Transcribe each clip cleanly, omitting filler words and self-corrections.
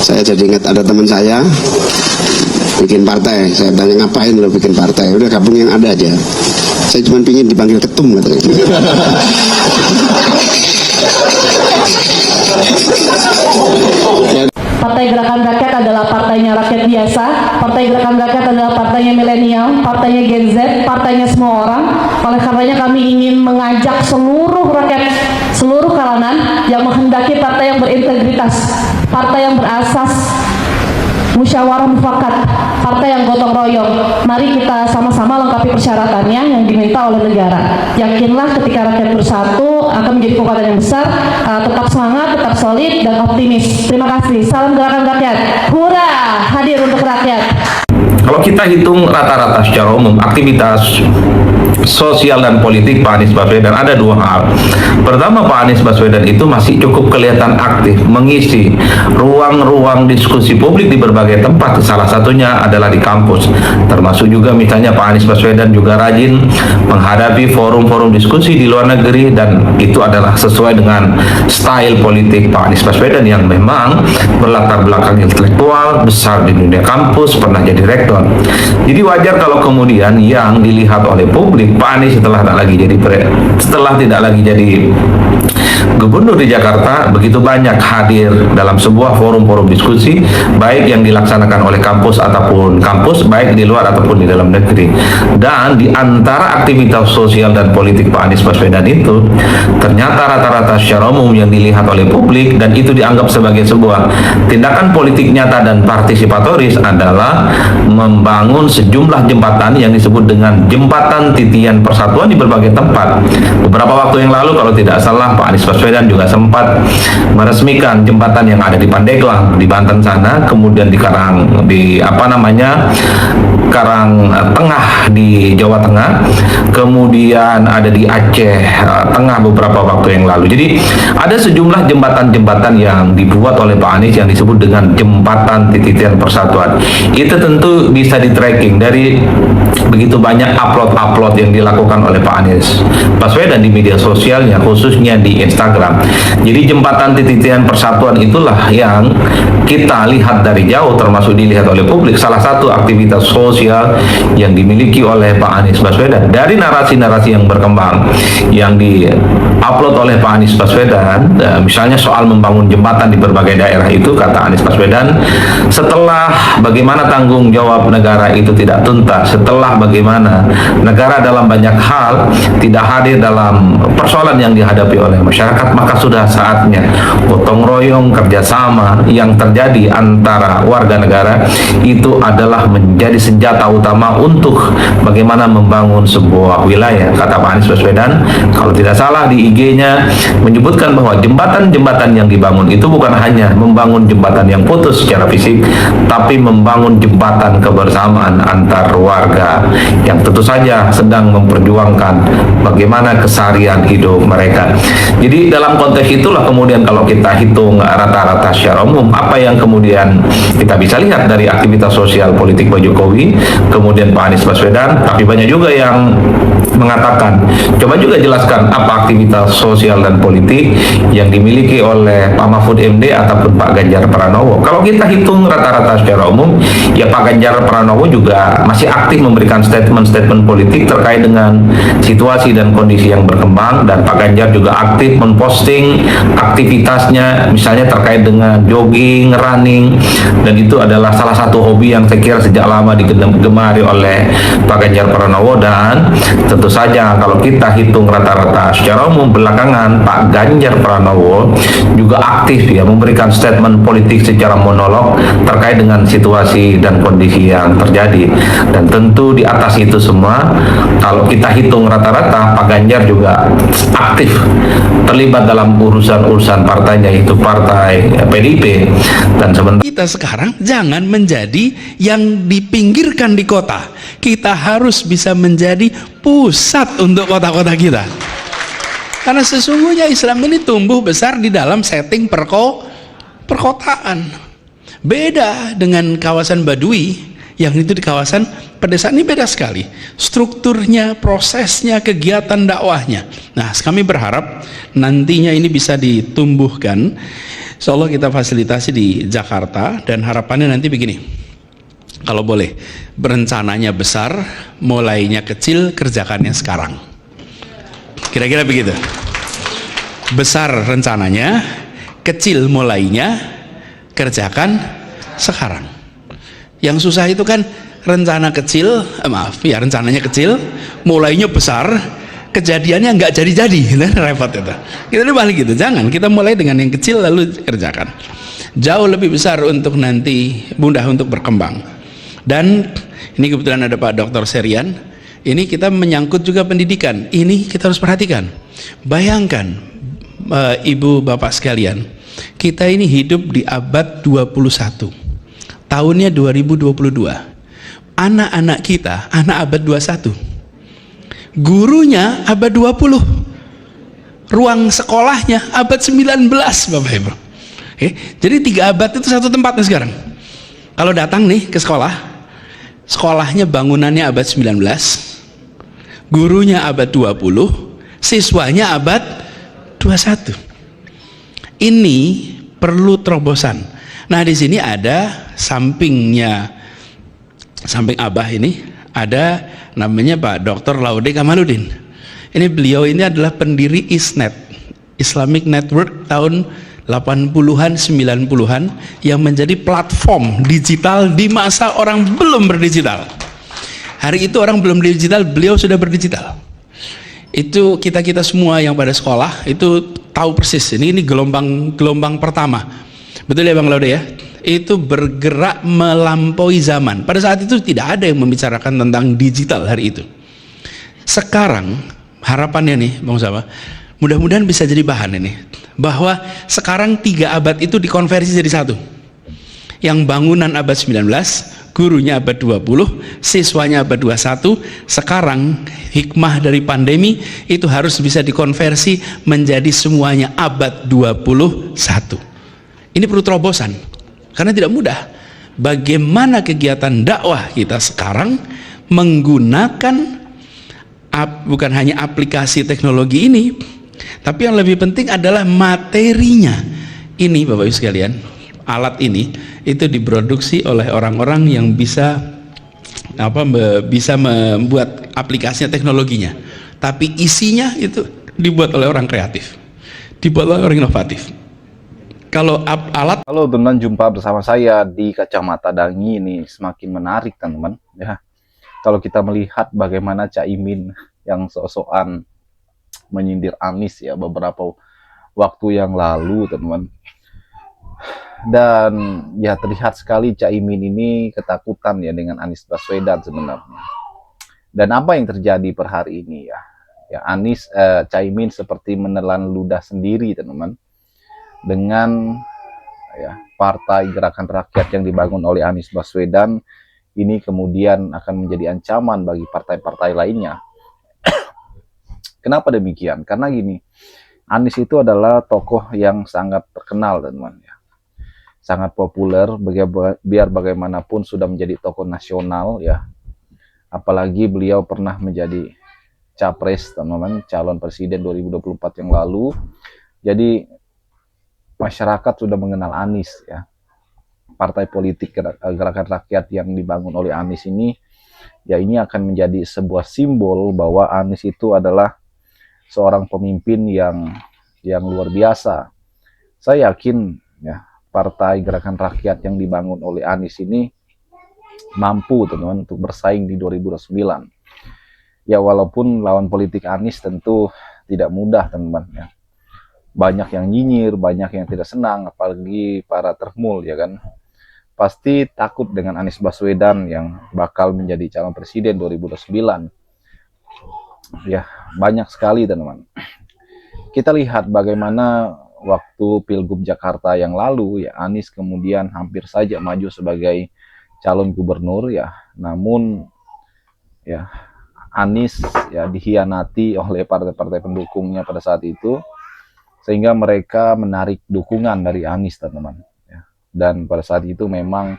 Saya jadi ingat ada teman saya bikin partai. Saya tanya, ngapain lo bikin partai? Udah gabung yang ada aja. Saya cuma pingin dipanggil ketum katanya. Partai Gerakan Rakyat adalah partainya rakyat biasa. Partai Gerakan Rakyat adalah partainya milenial, partainya Gen Z, partainya semua orang. Oleh karenanya kami ingin mengajak seluruh rakyat, seluruh kalangan yang menghendaki partai yang berintegritas, partai yang berasas musyawarah mufakat, partai yang gotong royong. Mari kita sama-sama lengkapi persyaratannya yang diminta oleh negara. Yakinlah ketika rakyat bersatu akan menjadi kekuatan yang besar. Tetap semangat, tetap solid dan optimis. Terima kasih. Salam Gerakan Rakyat. Hura, hadir untuk rakyat. Kalau kita hitung rata-rata secara umum aktivitas sosial dan politik Pak Anies Baswedan ada dua hal. Pertama, Pak Anies Baswedan itu masih cukup kelihatan aktif mengisi ruang-ruang diskusi publik di berbagai tempat. Salah satunya adalah di kampus. Termasuk juga misalnya Pak Anies Baswedan juga rajin menghadapi forum-forum diskusi di luar negeri, dan itu adalah sesuai dengan style politik Pak Anies Baswedan yang memang berlatar belakang intelektual, besar di dunia kampus, pernah jadi rektor. Jadi wajar kalau kemudian yang dilihat oleh publik, Pak Anies setelah tidak lagi jadi gubernur di Jakarta begitu banyak hadir dalam sebuah forum-forum diskusi, baik yang dilaksanakan oleh kampus ataupun kampus, baik di luar ataupun di dalam negeri. Dan di antara aktivitas sosial dan politik Pak Anies Baswedan itu ternyata rata-rata secara umum yang dilihat oleh publik dan itu dianggap sebagai sebuah tindakan politik nyata dan partisipatoris adalah membangun sejumlah jembatan yang disebut dengan jembatan titian persatuan di berbagai tempat. Beberapa waktu yang lalu kalau tidak salah Pak Anies Baswedan juga sempat meresmikan jembatan yang ada di Pandeglang di Banten sana, kemudian di Karang Tengah di Jawa Tengah, kemudian ada di Aceh Tengah beberapa waktu yang lalu. Jadi ada sejumlah jembatan-jembatan yang dibuat oleh Pak Anies yang disebut dengan jembatan titian persatuan. Itu tentu bisa di-tracking dari begitu banyak upload yang dilakukan oleh Pak Anies Baswedan di media sosialnya, khususnya di Instagram. Jadi jembatan titian persatuan itulah yang kita lihat dari jauh, termasuk dilihat oleh publik, salah satu aktivitas sosial yang dimiliki oleh Pak Anies Baswedan. Dari narasi-narasi yang berkembang yang di-upload oleh Pak Anies Baswedan, misalnya soal membangun jembatan di berbagai daerah, itu kata Anies Baswedan, setelah bagaimana tanggung jawab negara itu tidak tuntas, setelah bagaimana negara dalam banyak hal tidak hadir dalam persoalan yang dihadapi oleh masyarakat, maka sudah saatnya gotong royong, kerjasama yang terjadi antara warga negara itu adalah menjadi senjata utama untuk bagaimana membangun sebuah wilayah. Kata Pak Anies Baswedan, kalau tidak salah di IG-nya menyebutkan bahwa jembatan-jembatan yang dibangun itu bukan hanya membangun jembatan yang putus secara fisik, tapi membangun jembatan kebersamaan antar warga yang tentu saja sedang memperjuangkan bagaimana keseharian hidup mereka. Jadi dalam konteks itulah kemudian kalau kita hitung rata-rata secara umum apa yang kemudian kita bisa lihat dari aktivitas sosial politik Pak Jokowi, kemudian Pak Anies Baswedan, tapi banyak juga yang mengatakan, coba juga jelaskan apa aktivitas sosial dan politik yang dimiliki oleh Pak Mahfud MD ataupun Pak Ganjar Pranowo. Kalau kita hitung rata-rata secara umum, ya Pak Ganjar Pranowo juga masih aktif memberikan statement-statement politik terkait dengan situasi dan kondisi yang berkembang, dan Pak Ganjar juga aktif memposting aktivitasnya misalnya terkait dengan jogging, running, dan itu adalah salah satu hobi yang saya kira sejak lama digemari oleh Pak Ganjar Pranowo. Dan tentu saja kalau kita hitung rata-rata secara umum belakangan Pak Ganjar Pranowo juga aktif ya memberikan statement politik secara monolog terkait dengan situasi dan kondisi yang terjadi. Dan tentu di atas itu semua kalau kita hitung rata-rata Pak Ganjar juga aktif terlibat dalam urusan-urusan partainya, yaitu partai PDIP. Dan sebentar kita sekarang jangan menjadi yang dipinggirkan di kota, kita harus bisa menjadi pusat untuk kota-kota kita, karena sesungguhnya Islam ini tumbuh besar di dalam setting perkotaan. Beda dengan kawasan Baduy yang itu di kawasan pedesaan, ini beda sekali strukturnya, prosesnya, kegiatan dakwahnya. Nah, kami berharap nantinya ini bisa ditumbuhkan Insya Allah kita fasilitasi di Jakarta, dan harapannya nanti begini, kalau boleh, berencananya besar, mulainya kecil, kerjakannya sekarang. Kira-kira begitu. Besar rencananya, kecil mulainya, kerjakan sekarang. Yang susah itu kan rencana kecil, rencananya kecil, mulainya besar, kejadiannya nggak jadi-jadi, gitu, repot itu. Kita balik gitu, jangan, kita mulai dengan yang kecil lalu kerjakan. Jauh lebih besar untuk nanti, mudah untuk berkembang. Dan ini kebetulan ada Pak Dr. Serian, ini kita menyangkut juga pendidikan, ini kita harus perhatikan. Bayangkan, ibu bapak sekalian, kita ini hidup di abad 21, tahunnya 2022. Anak-anak kita, anak abad 21, gurunya abad 20, ruang sekolahnya abad 19, Bapak Ibu. Jadi 3 abad itu satu tempatnya sekarang. Kalau datang nih ke sekolah, sekolahnya bangunannya abad 19, gurunya abad 20, siswanya abad 21. Ini perlu terobosan. Nah, di sini ada samping Abah ini ada namanya Pak Dr. Laude Kamaludin. Ini beliau ini adalah pendiri ISNET, Islamic Network, tahun 80-an 90-an, yang menjadi platform digital di masa orang belum berdigital. Hari itu orang belum digital, beliau sudah berdigital. Itu kita semua yang pada sekolah itu tahu persis, ini gelombang pertama. Betul ya Bang Laude ya? Itu bergerak melampaui zaman. Pada saat itu tidak ada yang membicarakan tentang digital hari itu. Sekarang harapannya nih Bang Sama, mudah-mudahan bisa jadi bahan ini, bahwa sekarang 3 abad itu dikonversi jadi satu. Yang bangunan abad 19, gurunya abad 20, siswanya abad 21. Sekarang hikmah dari pandemi itu harus bisa dikonversi menjadi semuanya abad 21. Ini perlu terobosan, karena tidak mudah. Bagaimana kegiatan dakwah kita sekarang menggunakan bukan hanya aplikasi teknologi ini, tapi yang lebih penting adalah materinya. Ini Bapak Ibu sekalian, alat ini itu diproduksi oleh orang-orang yang bisa membuat aplikasinya, teknologinya, tapi isinya itu dibuat oleh orang kreatif, dibuat oleh orang inovatif. Kalau alat, halo teman-teman, jumpa bersama saya di Kacamata Dangi. Ini semakin menarik teman-teman ya. Kalau kita melihat bagaimana Caimin yang sok-sokan menyindir Anies ya beberapa waktu yang lalu teman-teman. Dan ya terlihat sekali Caimin ini ketakutan ya dengan Anies Baswedan sebenarnya. Dan apa yang terjadi per hari ini ya? Ya Caimin seperti menelan ludah sendiri teman-teman. Dengan ya, Partai Gerakan Rakyat yang dibangun oleh Anies Baswedan ini kemudian akan menjadi ancaman bagi partai-partai lainnya. Kenapa demikian? Karena gini, Anies itu adalah tokoh yang sangat terkenal teman-teman ya, sangat populer, biar bagaimanapun sudah menjadi tokoh nasional ya. Apalagi beliau pernah menjadi capres teman-teman, calon presiden 2024 yang lalu. Jadi masyarakat sudah mengenal Anies ya. Partai politik Gerakan Rakyat yang dibangun oleh Anies ini ya, ini akan menjadi sebuah simbol bahwa Anies itu adalah seorang pemimpin yang luar biasa. Saya yakin ya, Partai Gerakan Rakyat yang dibangun oleh Anies ini mampu teman-teman untuk bersaing di 2029. Ya walaupun lawan politik Anies tentu tidak mudah teman-teman ya. Banyak yang nyinyir, banyak yang tidak senang, apalagi para termul ya kan. Pasti takut dengan Anies Baswedan yang bakal menjadi calon presiden 2029. Ya, banyak sekali teman-teman. Kita lihat bagaimana waktu Pilgub Jakarta yang lalu ya, Anies kemudian hampir saja maju sebagai calon gubernur ya. Namun ya Anies ya dikhianati oleh partai-partai pendukungnya pada saat itu, sehingga mereka menarik dukungan dari Anies teman-teman ya. Dan pada saat itu memang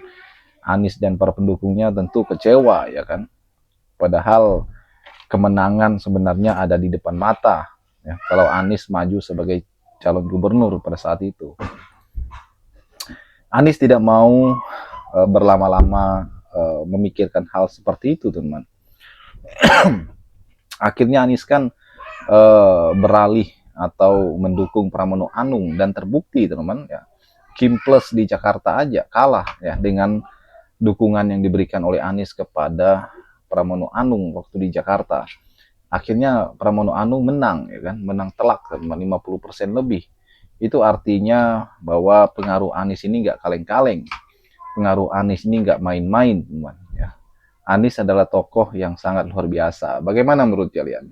Anies dan para pendukungnya tentu kecewa ya kan, padahal kemenangan sebenarnya ada di depan mata ya, kalau Anies maju sebagai calon gubernur pada saat itu. Anies tidak mau berlama-lama memikirkan hal seperti itu, teman. Akhirnya Anies kan beralih atau mendukung Pramono Anung, dan terbukti, teman, ya, Kim Plus di Jakarta aja kalah ya dengan dukungan yang diberikan oleh Anies kepada Pramono Anung waktu di Jakarta. Akhirnya Pramono Anung menang, ya kan, menang telak, teman, 50% lebih. Itu artinya bahwa pengaruh Anies ini nggak kaleng-kaleng, pengaruh Anies ini nggak main-main, teman. Ya. Anies adalah tokoh yang sangat luar biasa. Bagaimana menurut kalian?